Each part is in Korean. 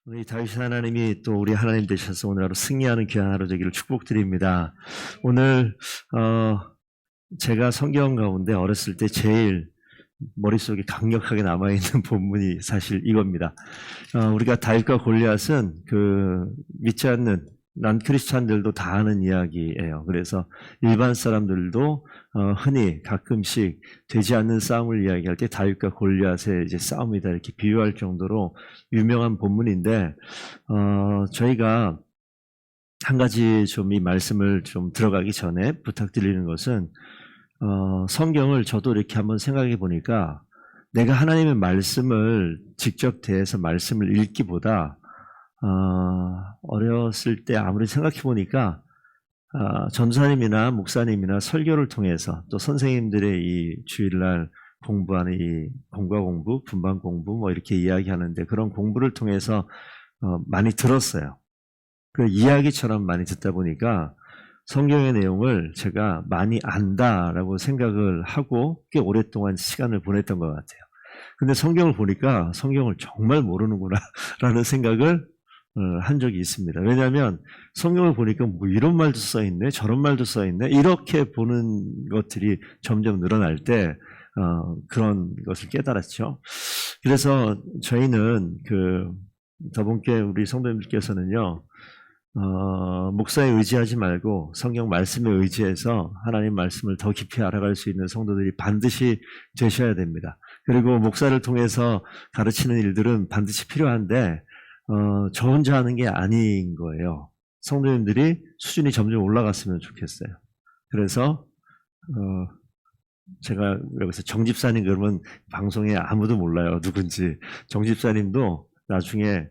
우리 다윗 하나님이 또 우리 하나님 되셔서 오늘 하루 승리하는 귀한 하루 되기를 축복드립니다. 오늘 제가 성경 가운데 어렸을 때 제일 머릿속에 강력하게 남아있는 본문이 사실 이겁니다. 우리가 다윗과 골리앗은 믿지 않는 난 크리스찬들도 다 아는 이야기예요. 그래서 일반 사람들도 흔히 가끔씩 되지 않는 싸움을 이야기할 때 다윗과 골리앗의 이제 싸움이다 이렇게 비유할 정도로 유명한 본문인데 저희가 한 가지 좀 이 말씀을 좀 들어가기 전에 부탁드리는 것은 성경을 저도 이렇게 한번 생각해 보니까 내가 하나님의 말씀을 직접 대해서 말씀을 읽기보다 어렸을 때 아무리 생각해 보니까 전사님이나 목사님이나 설교를 통해서 또 선생님들의 이 주일날 공부하는 이 공과 공부, 분반 공부 뭐 이렇게 이야기하는데 그런 공부를 통해서 많이 들었어요. 그 이야기처럼 많이 듣다 보니까 성경의 내용을 제가 많이 안다라고 생각을 하고 꽤 오랫동안 시간을 보냈던 것 같아요. 근데 성경을 보니까 성경을 정말 모르는구나 라는 생각을 한 적이 있습니다. 왜냐하면 성경을 보니까 뭐 이런 말도 써있네, 저런 말도 써있네, 이렇게 보는 것들이 점점 늘어날 때 그런 것을 깨달았죠. 그래서 저희는 더분께 우리 성도님들께서는요, 목사에 의지하지 말고 성경 말씀에 의지해서 하나님 말씀을 더 깊이 알아갈 수 있는 성도들이 반드시 되셔야 됩니다. 그리고 목사를 통해서 가르치는 일들은 반드시 필요한데 저 혼자 하는 게 아닌 거예요. 성도님들이 수준이 점점 올라갔으면 좋겠어요. 그래서 제가 여기서 정집사님 그러면 방송에 아무도 몰라요. 누군지. 정집사님도 나중에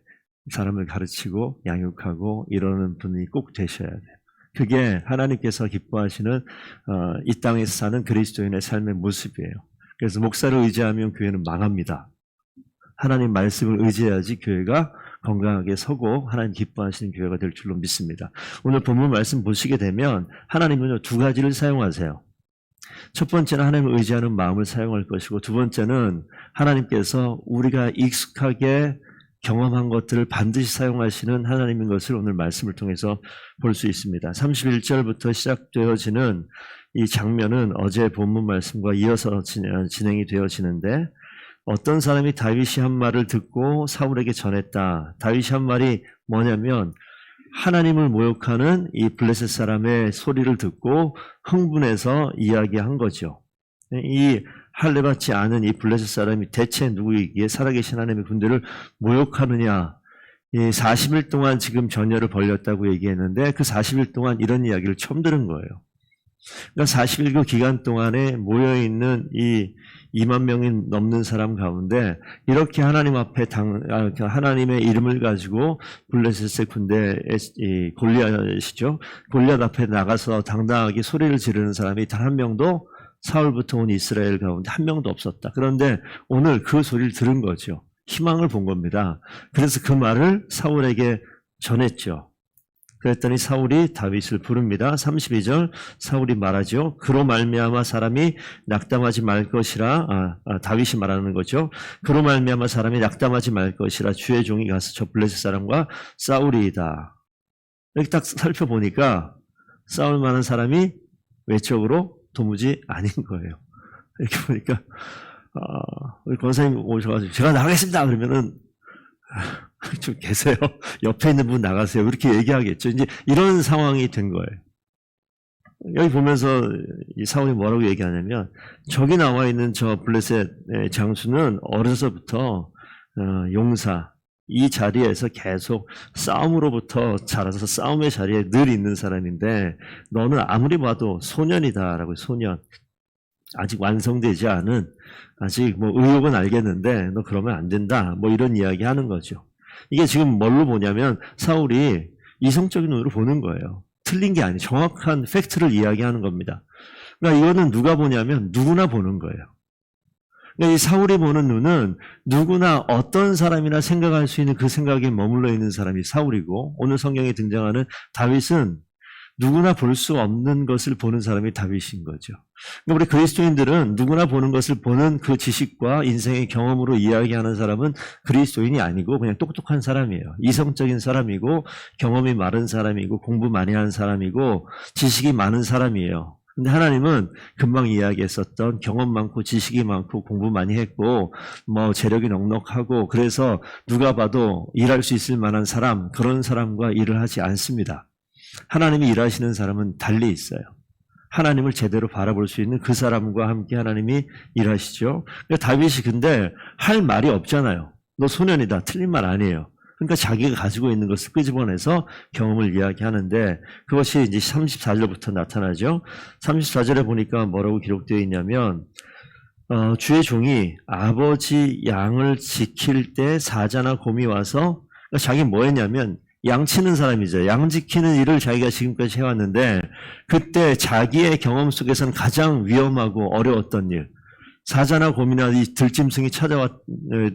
사람을 가르치고 양육하고 이러는 분이 꼭 되셔야 돼요. 그게 하나님께서 기뻐하시는 이 땅에서 사는 그리스도인의 삶의 모습이에요. 그래서 목사를 의지하면 교회는 망합니다. 하나님 말씀을 의지해야지 교회가 건강하게 서고 하나님 기뻐하시는 교회가 될 줄로 믿습니다. 오늘 본문 말씀 보시게 되면 하나님은 두 가지를 사용하세요. 첫 번째는 하나님을 의지하는 마음을 사용할 것이고 두 번째는 하나님께서 우리가 익숙하게 경험한 것들을 반드시 사용하시는 하나님인 것을 오늘 말씀을 통해서 볼 수 있습니다. 31절부터 시작되어지는 이 장면은 어제 본문 말씀과 이어서 진행이 되어지는데 어떤 사람이 다윗이 한 말을 듣고 사울에게 전했다. 다윗이 한 말이 뭐냐면 하나님을 모욕하는 이 블레셋 사람의 소리를 듣고 흥분해서 이야기한 거죠. 이 할례받지 않은 이 블레셋 사람이 대체 누구이기에 살아계신 하나님의 군대를 모욕하느냐. 40일 동안 지금 전열을 벌렸다고 얘기했는데 그 40일 동안 이런 이야기를 처음 들은 거예요. 그러니까 40일 그 기간 동안에 모여있는 이 2만 명이 넘는 사람 가운데 이렇게 하나님 앞에 하나님의 이름을 가지고 블레셋의 군대 골리앗이죠. 골리앗 앞에 나가서 당당하게 소리를 지르는 사람이 단 한 명도 사울부터 온 이스라엘 가운데 한 명도 없었다. 그런데 오늘 그 소리를 들은 거죠. 희망을 본 겁니다. 그래서 그 말을 사울에게 전했죠. 그랬더니 사울이 다윗을 부릅니다. 32절 사울이 말하죠. 그로 말미암아 사람이 낙담하지 말 것이라. 다윗이 말하는 거죠. 그로 말미암아 사람이 낙담하지 말 것이라 주의 종이 가서 저 블레셋 사람과 싸우리이다. 이렇게 딱 살펴보니까 싸울 만한 사람이 외적으로 도무지 아닌 거예요. 이렇게 보니까 우리 권사님 오셔가지고 제가 나가겠습니다 그러면은 좀 계세요. 옆에 있는 분 나가세요. 이렇게 얘기하겠죠. 이제 이런 상황이 된 거예요. 여기 보면서 이 사울이 뭐라고 얘기하냐면 저기 나와 있는 저 블레셋의 장수는 어려서부터 용사 이 자리에서 계속 싸움으로부터 자라서 싸움의 자리에 늘 있는 사람인데 너는 아무리 봐도 소년이다라고. 소년. 아직 완성되지 않은 아직 뭐 의욕은 알겠는데 너 그러면 안 된다. 뭐 이런 이야기 하는 거죠. 이게 지금 뭘로 보냐면 사울이 이성적인 눈으로 보는 거예요. 틀린 게 아니에요. 정확한 팩트를 이야기하는 겁니다. 그러니까 이거는 누가 보냐면 누구나 보는 거예요. 그러니까 이 사울이 보는 눈은 누구나 어떤 사람이나 생각할 수 있는 그 생각에 머물러 있는 사람이 사울이고 오늘 성경에 등장하는 다윗은 누구나 볼 수 없는 것을 보는 사람이 다윗인 거죠. 그러니까 우리 그리스도인들은 누구나 보는 것을 보는 그 지식과 인생의 경험으로 이야기하는 사람은 그리스도인이 아니고 그냥 똑똑한 사람이에요. 이성적인 사람이고 경험이 많은 사람이고 공부 많이 한 사람이고 지식이 많은 사람이에요. 근데 하나님은 금방 이야기했었던 경험 많고 지식이 많고 공부 많이 했고 뭐 재력이 넉넉하고 그래서 누가 봐도 일할 수 있을 만한 사람, 그런 사람과 일을 하지 않습니다. 하나님이 일하시는 사람은 달리 있어요. 하나님을 제대로 바라볼 수 있는 그 사람과 함께 하나님이 일하시죠. 다윗이 근데 할 말이 없잖아요. 너 소년이다. 틀린 말 아니에요. 그러니까 자기가 가지고 있는 것을 끄집어내서 경험을 이야기하는데 그것이 이제 34절부터 나타나죠. 34절에 보니까 뭐라고 기록되어 있냐면 주의 종이 아버지 양을 지킬 때 사자나 곰이 와서 그러니까 자기 뭐 했냐면 양 치는 사람이죠. 양 지키는 일을 자기가 지금까지 해왔는데 그때 자기의 경험 속에서는 가장 위험하고 어려웠던 일, 사자나 곰이나 이 들짐승이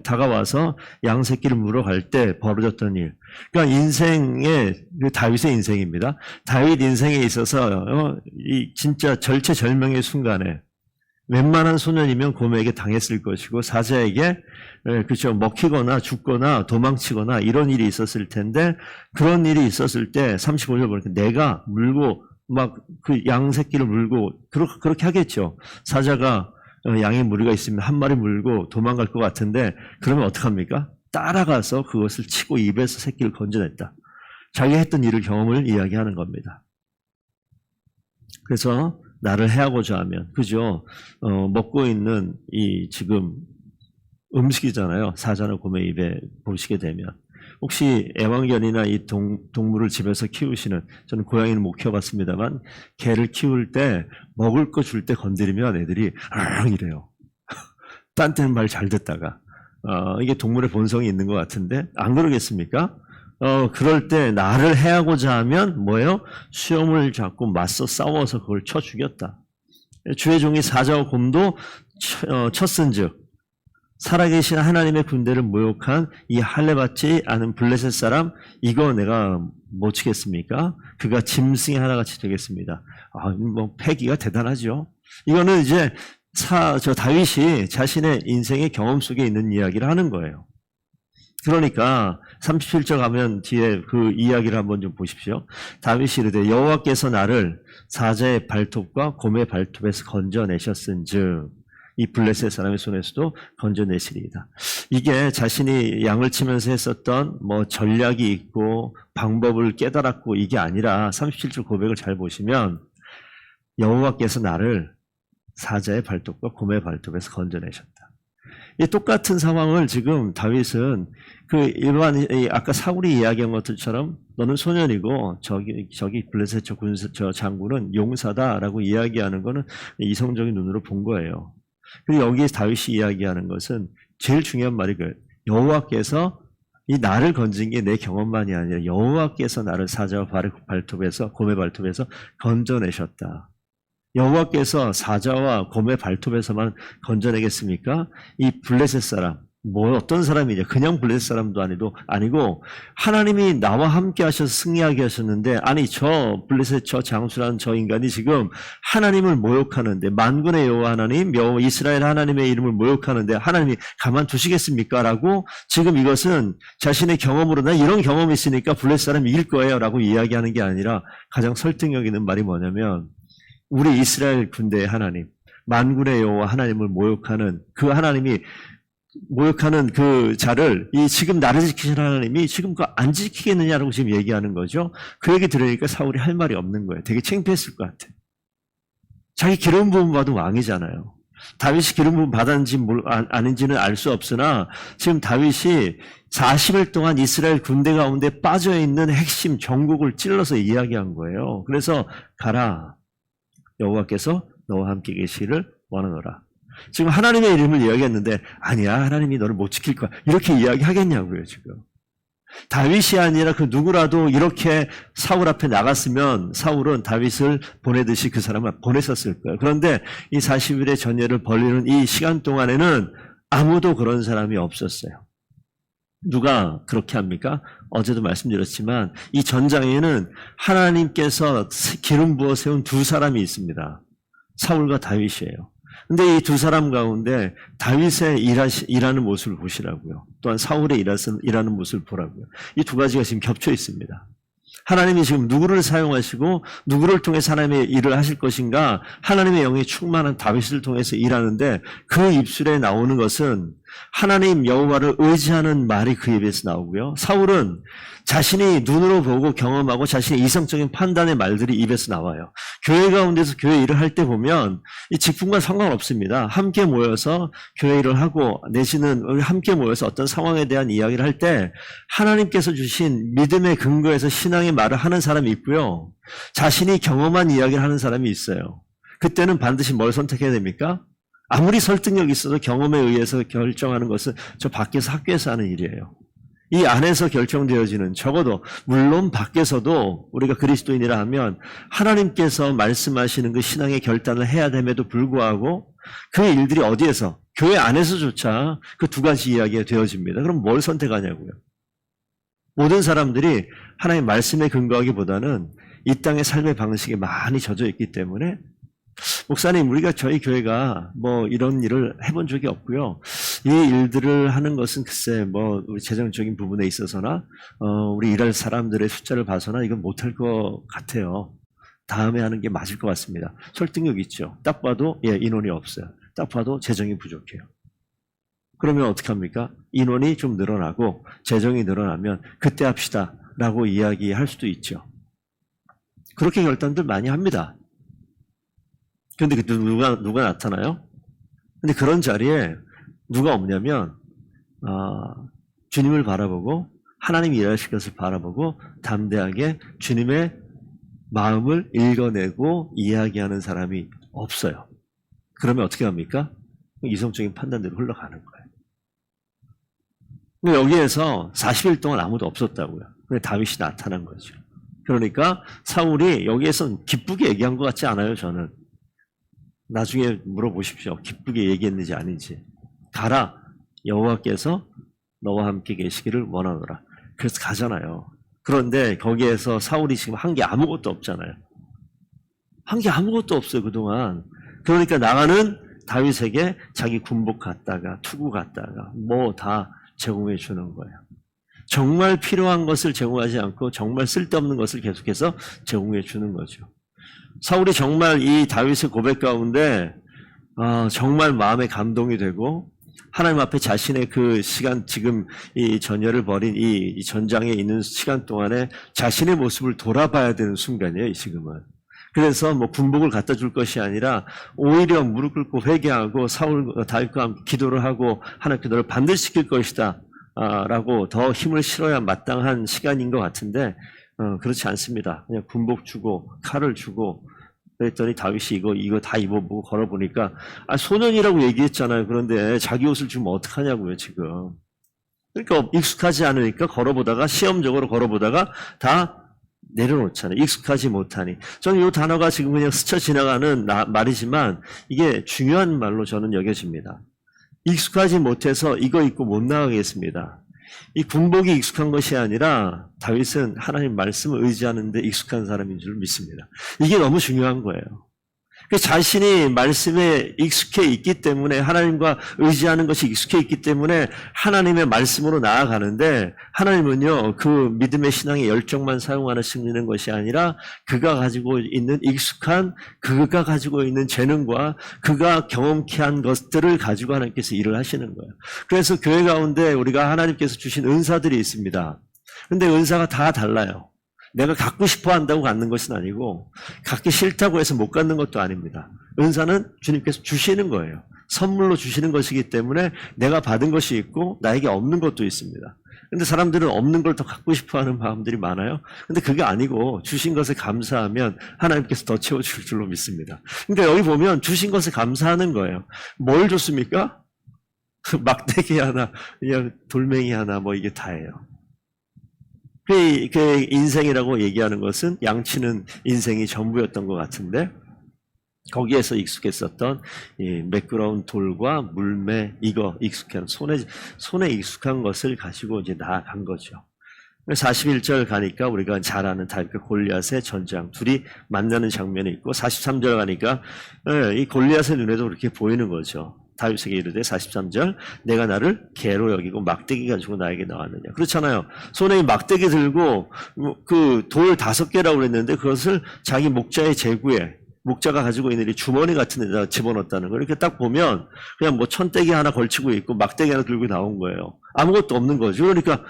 다가와서 양 새끼를 물어갈 때 벌어졌던 일. 그러니까 인생의 다윗의 인생입니다. 다윗 인생에 있어서 이 진짜 절체절명의 순간에 웬만한 소년이면 곰에게 당했을 것이고 사자에게 그렇죠 먹히거나 죽거나 도망치거나 이런 일이 있었을 텐데 그런 일이 있었을 때 35절 보니까 내가 물고 막 그 양 새끼를 물고 그렇게 하겠죠. 사자가 양의 무리가 있으면 한 마리 물고 도망갈 것 같은데 그러면 어떡합니까? 따라가서 그것을 치고 입에서 새끼를 건져냈다. 자기가 했던 일을 경험을 이야기하는 겁니다. 그래서 나를 해하고자 하면 그죠? 먹고 있는 이 지금 음식이잖아요. 사자나 곰의 입에 보시게 되면 혹시 애완견이나 이 동물을 집에서 키우시는 저는 고양이는 못 키워봤습니다만 개를 키울 때 먹을 거 줄 때 건드리면 애들이 앙 이래요. 딴 때는 말 잘 듣다가 이게 동물의 본성이 있는 것 같은데 안 그러겠습니까? 그럴 때 나를 해하고자 하면 뭐예요? 수염을 잡고 맞서 싸워서 그걸 쳐 죽였다. 주의 종이 사자와 곰도 쳤은즉 살아계신 하나님의 군대를 모욕한 이 할례받지 않은 블레셋 사람 이거 내가 못 치겠습니까? 그가 짐승의 하나같이 되겠습니다. 뭐 패기가 대단하죠. 이거는 이제 다윗이 자신의 인생의 경험 속에 있는 이야기를 하는 거예요. 그러니까 37절 가면 뒤에 그 이야기를 한번 좀 보십시오. 다윗이 이르되 여호와께서 나를 사자의 발톱과 곰의 발톱에서 건져내셨은즉 이 블레셋 사람의 손에서도 건져내시리이다. 이게 자신이 양을 치면서 했었던 뭐 전략이 있고 방법을 깨달았고 이게 아니라 37절 고백을 잘 보시면 여호와께서 나를 사자의 발톱과 곰의 발톱에서 건져내셨다. 이 똑같은 상황을 지금 다윗은 그 일반 아까 사울이 이야기한 것들처럼 너는 소년이고 저기 블레셋 저 장군은 용사다라고 이야기하는 거는 이성적인 눈으로 본 거예요. 그리고 여기에 다윗이 이야기하는 것은 제일 중요한 말이 그 여호와께서 이 나를 건진 게 내 경험만이 아니라 여호와께서 나를 사자와 발톱에서 곰의 발톱에서 건져내셨다. 여호와께서 사자와 곰의 발톱에서만 건져내겠습니까? 이 블레셋 사람, 뭐 어떤 사람이냐? 그냥 블레셋 사람도 아니고 하나님이 나와 함께 하셔서 승리하게 하셨는데 아니 저 블레셋 저 장수라는 저 인간이 지금 하나님을 모욕하는데 만군의 여호와 하나님, 이스라엘 하나님의 이름을 모욕하는데 하나님이 가만두시겠습니까? 라고 지금 이것은 자신의 경험으로 나 이런 경험이 있으니까 블레셋 사람이 이길 거예요 라고 이야기하는 게 아니라 가장 설득력 있는 말이 뭐냐면 우리 이스라엘 군대의 하나님, 만군의 여호와 하나님을 모욕하는 그 하나님이 모욕하는 그 자를 이 지금 나를 지키시는 하나님이 지금 그 안 지키겠느냐라고 지금 얘기하는 거죠. 그 얘기 들으니까 사울이 할 말이 없는 거예요. 되게 창피했을 것 같아. 자기 기름 부음 받은 왕이잖아요. 다윗이 기름 부음 받았는지 아닌지는 알 수 없으나 지금 다윗이 40일 동안 이스라엘 군대 가운데 빠져있는 핵심 정국을 찔러서 이야기한 거예요. 그래서 가라. 여호와께서 너와 함께 계시기를 원하노라. 지금 하나님의 이름을 이야기했는데 아니야 하나님이 너를 못 지킬 거야 이렇게 이야기하겠냐고요. 지금 다윗이 아니라 그 누구라도 이렇게 사울 앞에 나갔으면 사울은 다윗을 보내듯이 그 사람을 보냈었을 거예요. 그런데 이 40일의 전예를 벌리는 이 시간 동안에는 아무도 그런 사람이 없었어요. 누가 그렇게 합니까? 어제도 말씀드렸지만 이 전장에는 하나님께서 기름 부어 세운 두 사람이 있습니다. 사울과 다윗이에요. 근데 이 두 사람 가운데 다윗의 일하는 모습을 보시라고요. 또한 사울의 일하는 모습을 보라고요. 이 두 가지가 지금 겹쳐 있습니다. 하나님이 지금 누구를 사용하시고 누구를 통해서 하나님의 일을 하실 것인가, 하나님의 영이 충만한 다윗을 통해서 일하는데 그 입술에 나오는 것은 하나님 여호와를 의지하는 말이 그 입에서 나오고요. 사울은 자신이 눈으로 보고 경험하고 자신의 이성적인 판단의 말들이 입에서 나와요. 교회 가운데서 교회 일을 할 때 보면 이 직분과 상관없습니다. 함께 모여서 교회 일을 하고 내지는 함께 모여서 어떤 상황에 대한 이야기를 할 때 하나님께서 주신 믿음의 근거에서 신앙의 말을 하는 사람이 있고요. 자신이 경험한 이야기를 하는 사람이 있어요. 그때는 반드시 뭘 선택해야 됩니까? 아무리 설득력이 있어도 경험에 의해서 결정하는 것은 저 밖에서 학교에서 하는 일이에요. 이 안에서 결정되어지는, 적어도 물론 밖에서도 우리가 그리스도인이라 하면 하나님께서 말씀하시는 그 신앙의 결단을 해야 됨에도 불구하고 그 일들이 어디에서? 교회 안에서조차 그 두 가지 이야기가 되어집니다. 그럼 뭘 선택하냐고요. 모든 사람들이 하나님의 말씀에 근거하기보다는 이 땅의 삶의 방식에 많이 젖어 있기 때문에, 목사님, 우리가 저희 교회가 뭐 이런 일을 해본 적이 없고요. 이 일들을 하는 것은 글쎄 뭐 우리 재정적인 부분에 있어서나 우리 일할 사람들의 숫자를 봐서나 이건 못할 것 같아요. 다음에 하는 게 맞을 것 같습니다. 설득력 있죠. 딱 봐도 인원이 없어요. 딱 봐도 재정이 부족해요. 그러면 어떻게 합니까? 인원이 좀 늘어나고 재정이 늘어나면 그때 합시다 라고 이야기할 수도 있죠. 그렇게 결단들 많이 합니다. 근데 누가 나타나요? 근데 그런 자리에 누가 없냐면 주님을 바라보고 하나님이 일하실 것을 바라보고 담대하게 주님의 마음을 읽어내고 이야기하는 사람이 없어요. 그러면 어떻게 합니까? 이성적인 판단대로 흘러가는 거예요. 근데 여기에서 40일 동안 아무도 없었다고요. 근데 다윗이 나타난 거죠. 그러니까 사울이 여기에서 기쁘게 얘기한 것 같지 않아요, 저는. 나중에 물어보십시오. 기쁘게 얘기했는지 아닌지. 가라. 여호와께서 너와 함께 계시기를 원하노라. 그래서 가잖아요. 그런데 거기에서 사울이 지금 한 게 아무것도 없잖아요. 한 게 아무것도 없어요, 그동안. 그러니까 나가는 다윗에게 자기 군복 갖다가 투구 갖다가 뭐 다 제공해 주는 거예요. 정말 필요한 것을 제공하지 않고 정말 쓸데없는 것을 계속해서 제공해 주는 거죠. 사울이 정말 이 다윗의 고백 가운데 정말 마음에 감동이 되고 하나님 앞에 자신의 그 시간, 지금 이 전열을 벌인 이 전장에 있는 시간 동안에 자신의 모습을 돌아봐야 되는 순간이에요, 이 지금은. 그래서 뭐 군복을 갖다 줄 것이 아니라 오히려 무릎 꿇고 회개하고 다윗과 함께 기도를 하고 하나님께 너를 반드시 시킬 것이다 라고 더 힘을 실어야 마땅한 시간인 것 같은데 그렇지 않습니다. 그냥 군복 주고 칼을 주고 그랬더니 다윗이 이거 다 입어보고 걸어보니까 소년이라고 얘기했잖아요. 그런데 자기 옷을 주면 어떡하냐고요, 지금. 그러니까 익숙하지 않으니까 걸어보다가 시험적으로 걸어보다가 다 내려놓잖아요. 익숙하지 못하니. 저는 이 단어가 지금 그냥 스쳐 지나가는 말이지만 이게 중요한 말로 저는 여겨집니다. 익숙하지 못해서 이거 입고 못 나가겠습니다. 이 군복이 익숙한 것이 아니라 다윗은 하나님 말씀을 의지하는데 익숙한 사람인 줄 믿습니다. 이게 너무 중요한 거예요. 자신이 말씀에 익숙해 있기 때문에, 하나님과 의지하는 것이 익숙해 있기 때문에 하나님의 말씀으로 나아가는데, 하나님은요 그 믿음의 신앙의 열정만 사용하시는 것이 아니라 그가 가지고 있는 그가 가지고 있는 재능과 그가 경험케 한 것들을 가지고 하나님께서 일을 하시는 거예요. 그래서 교회 가운데 우리가 하나님께서 주신 은사들이 있습니다. 근데 은사가 다 달라요. 내가 갖고 싶어 한다고 갖는 것은 아니고 갖기 싫다고 해서 못 갖는 것도 아닙니다. 은사는 주님께서 주시는 거예요. 선물로 주시는 것이기 때문에 내가 받은 것이 있고 나에게 없는 것도 있습니다. 근데 사람들은 없는 걸 더 갖고 싶어 하는 마음들이 많아요. 근데 그게 아니고 주신 것에 감사하면 하나님께서 더 채워줄 줄로 믿습니다. 그러니까 여기 보면 주신 것에 감사하는 거예요. 뭘 줬습니까? 막대기 하나, 그냥 돌멩이 하나, 뭐 이게 다예요. 그 인생이라고 얘기하는 것은 양치는 인생이 전부였던 것 같은데, 거기에서 익숙했었던 이 매끄러운 돌과 물매 이거 익숙한 손에 익숙한 것을 가지고 이제 나아간 거죠. 41절 가니까 우리가 잘 아는 다윗과 골리앗의 전장 둘이 만나는 장면이 있고 43절 가니까 이 골리앗의 눈에도 그렇게 보이는 거죠. 다윗에게 이르되 43절 내가 나를 개로 여기고 막대기 가지고 나에게 나왔느냐. 그렇잖아요. 손에 막대기 들고 그 돌 5개라고 그랬는데 그것을 자기 목자의 제구에 목자가 가지고 있는 이 주머니 같은 데다 집어넣었다는 거. 이렇게 딱 보면 그냥 뭐 천대기 하나 걸치고 있고 막대기 하나 들고 나온 거예요. 아무것도 없는 거죠. 그러니까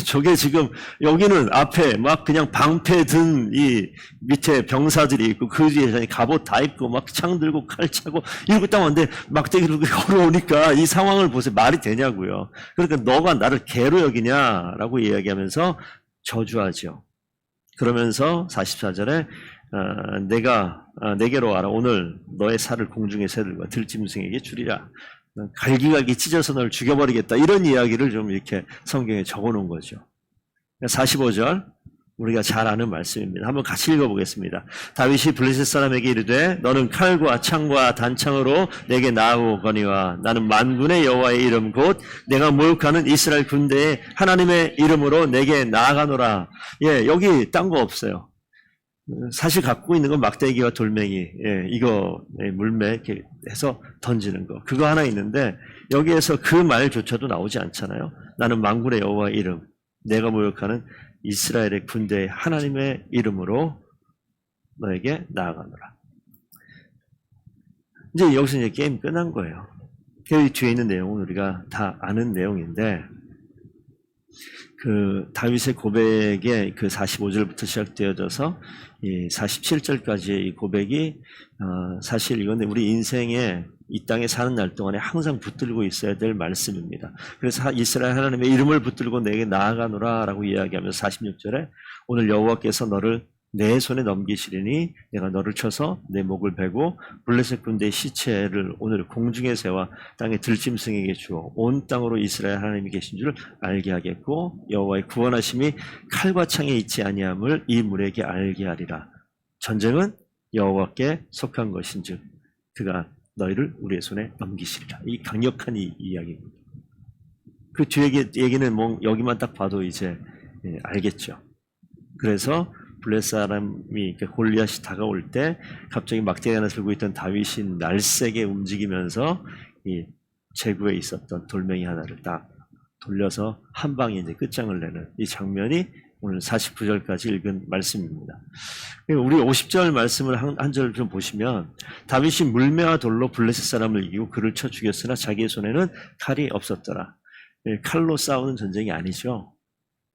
저게 지금 여기는 앞에 막 그냥 방패 든 이 밑에 병사들이 있고 그 뒤에 갑옷 다 입고 막 창 들고 칼 차고 이러고 딱 왔는데 막대기 들고 걸어오니까 이 상황을 보세요. 말이 되냐고요. 그러니까 너가 나를 개로 여기냐라고 이야기하면서 저주하죠. 그러면서 44절에 내게로 와라. 오늘 너의 살을 공중의 새들과 들짐승에게 주리라. 갈기갈기 찢어서 너를 죽여버리겠다. 이런 이야기를 좀 이렇게 성경에 적어놓은 거죠. 45절 우리가 잘 아는 말씀입니다. 한번 같이 읽어보겠습니다. 다윗이 블레셋 사람에게 이르되 너는 칼과 창과 단창으로 내게 나아오거니와 나는 만군의 여호와의 이름 곧 내가 모욕하는 이스라엘 군대의 하나님의 이름으로 내게 나아가노라. 예, 여기 딴 거 없어요. 사실 갖고 있는 건 막대기와 돌멩이, 이거 물매 이렇게 해서 던지는 거. 그거 하나 있는데 여기에서 그 말조차도 나오지 않잖아요. 나는 만군의 여호와의 이름, 내가 모욕하는 이스라엘의 군대의 하나님의 이름으로 너에게 나아가노라. 이제 여기서 이제 게임 끝난 거예요. 그 뒤에 있는 내용은 우리가 다 아는 내용인데 그 다윗의 고백의 그 45절부터 시작되어져서 이 47절까지의 이 고백이 사실 이건 우리 인생에 이 땅에 사는 날 동안에 항상 붙들고 있어야 될 말씀입니다. 그래서 이스라엘 하나님의 이름을 붙들고 내게 나아가노라 라고 이야기하면서 46절에 오늘 여호와께서 너를 내 손에 넘기시리니 내가 너를 쳐서 내 목을 베고 블레셋 군대의 시체를 오늘 공중의 새와 땅의 들짐승에게 주어 온 땅으로 이스라엘 하나님이 계신 줄 알게 하겠고 여호와의 구원하심이 칼과 창에 있지 아니함을 이 물에게 알게 하리라. 전쟁은 여호와께 속한 것인즉 그가 너희를 우리의 손에 넘기시리라. 이 강력한 이 이야기입니다. 그 뒤에 얘기는 뭐 여기만 딱 봐도 이제 알겠죠. 그래서 블레셋 사람이 골리앗이 다가올 때 갑자기 막대기 하나 들고 있던 다윗이 날쌔게 움직이면서 이 제구에 있었던 돌멩이 하나를 딱 돌려서 한 방에 이제 끝장을 내는 이 장면이 오늘 49절까지 읽은 말씀입니다. 우리 50절 말씀을 한 절 좀 보시면 다윗이 물매와 돌로 블레셋 사람을 이기고 그를 쳐 죽였으나 자기의 손에는 칼이 없었더라. 칼로 싸우는 전쟁이 아니죠.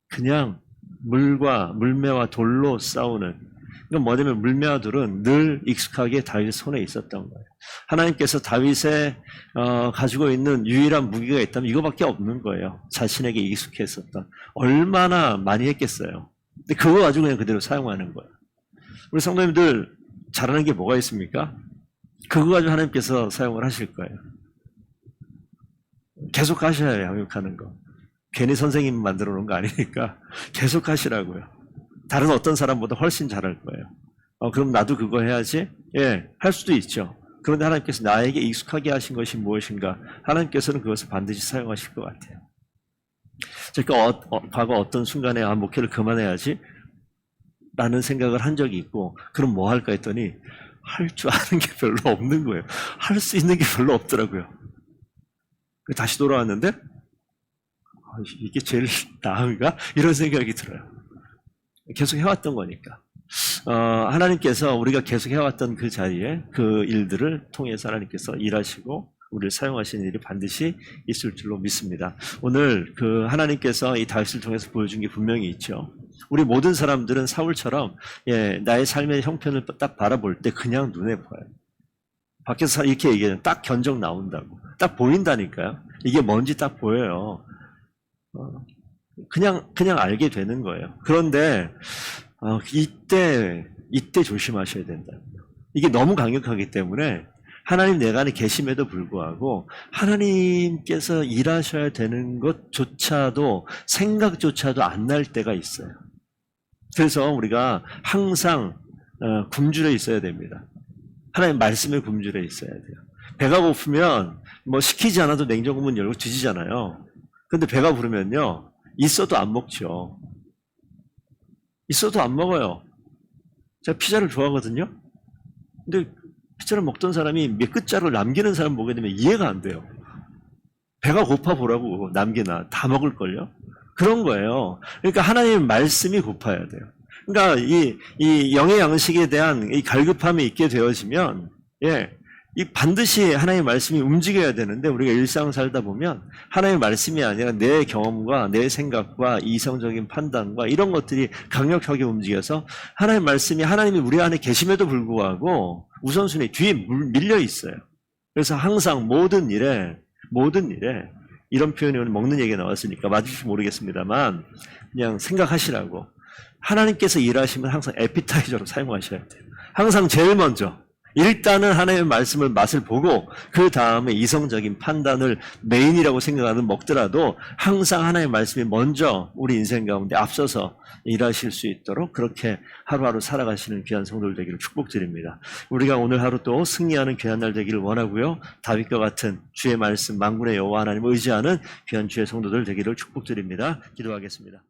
그냥 물매와 돌로 싸우는. 이건 뭐냐면 물매와 돌은 늘 익숙하게 다윗 손에 있었던 거예요. 하나님께서 다윗의 가지고 있는 유일한 무기가 있다면 이거밖에 없는 거예요. 자신에게 익숙했었던. 얼마나 많이 했겠어요. 근데 그거 가지고 그냥 그대로 사용하는 거예요. 우리 성도님들 잘하는 게 뭐가 있습니까? 그거 가지고 하나님께서 사용을 하실 거예요. 계속 하셔야 해요. 양육하는 거. 괜히 선생님 만들어 놓은 거 아니니까 계속 하시라고요. 다른 어떤 사람보다 훨씬 잘할 거예요. 그럼 나도 그거 해야지? 예, 할 수도 있죠. 그런데 하나님께서 나에게 익숙하게 하신 것이 무엇인가? 하나님께서는 그것을 반드시 사용하실 것 같아요. 제가 과거 어떤 순간에 목회를 그만해야지 라는 생각을 한 적이 있고 그럼 뭐 할까 했더니 할 줄 아는 게 별로 없는 거예요. 할 수 있는 게 별로 없더라고요. 다시 돌아왔는데 이게 제일 나은가? 이런 생각이 들어요. 계속 해왔던 거니까. 하나님께서 우리가 계속 해왔던 그 자리에 그 일들을 통해서 하나님께서 일하시고 우리를 사용하시는 일이 반드시 있을 줄로 믿습니다. 오늘 그 하나님께서 이 다윗을 통해서 보여준 게 분명히 있죠. 우리 모든 사람들은 사울처럼 나의 삶의 형편을 딱 바라볼 때 그냥 눈에 보여요. 밖에서 이렇게 얘기해요. 딱 견적 나온다고. 딱 보인다니까요. 이게 뭔지 딱 보여요. 그냥 알게 되는 거예요. 그런데 이때 조심하셔야 된다. 이게 너무 강력하기 때문에 하나님 내가 안에 계심에도 불구하고 하나님께서 일하셔야 되는 것조차도 생각조차도 안 날 때가 있어요. 그래서 우리가 항상 굶주려 있어야 됩니다. 하나님 말씀에 굶주려 있어야 돼요. 배가 고프면 뭐 시키지 않아도 냉장고 문 열고 드시잖아요. 근데 배가 부르면요. 있어도 안 먹죠. 있어도 안 먹어요. 제가 피자를 좋아하거든요. 근데 피자를 먹던 사람이 몇 끝자루 남기는 사람 보게 되면 이해가 안 돼요. 배가 고파 보라고 남기나 다 먹을걸요? 그런 거예요. 그러니까 하나님 말씀이 고파야 돼요. 그러니까 이 영의 양식에 대한 이 갈급함이 있게 되어지면, 이 반드시 하나님의 말씀이 움직여야 되는데 우리가 일상 살다 보면 하나님의 말씀이 아니라 내 경험과 내 생각과 이성적인 판단과 이런 것들이 강력하게 움직여서 하나님의 말씀이 하나님이 우리 안에 계심에도 불구하고 우선순위 뒤에 밀려 있어요. 그래서 항상 모든 일에 이런 표현이 오늘 먹는 얘기가 나왔으니까 맞을지 모르겠습니다만 그냥 생각하시라고. 하나님께서 일하시면 항상 에피타이저로 사용하셔야 돼요. 항상 제일 먼저 일단은 하나님의 말씀을 맛을 보고 그 다음에 이성적인 판단을 메인이라고 생각하는 먹더라도 항상 하나님의 말씀이 먼저 우리 인생 가운데 앞서서 일하실 수 있도록 그렇게 하루하루 살아가시는 귀한 성도들 되기를 축복드립니다. 우리가 오늘 하루 또 승리하는 귀한 날 되기를 원하고요. 다윗과 같은 주의 말씀 만군의 여호와 하나님을 의지하는 귀한 주의 성도들 되기를 축복드립니다. 기도하겠습니다.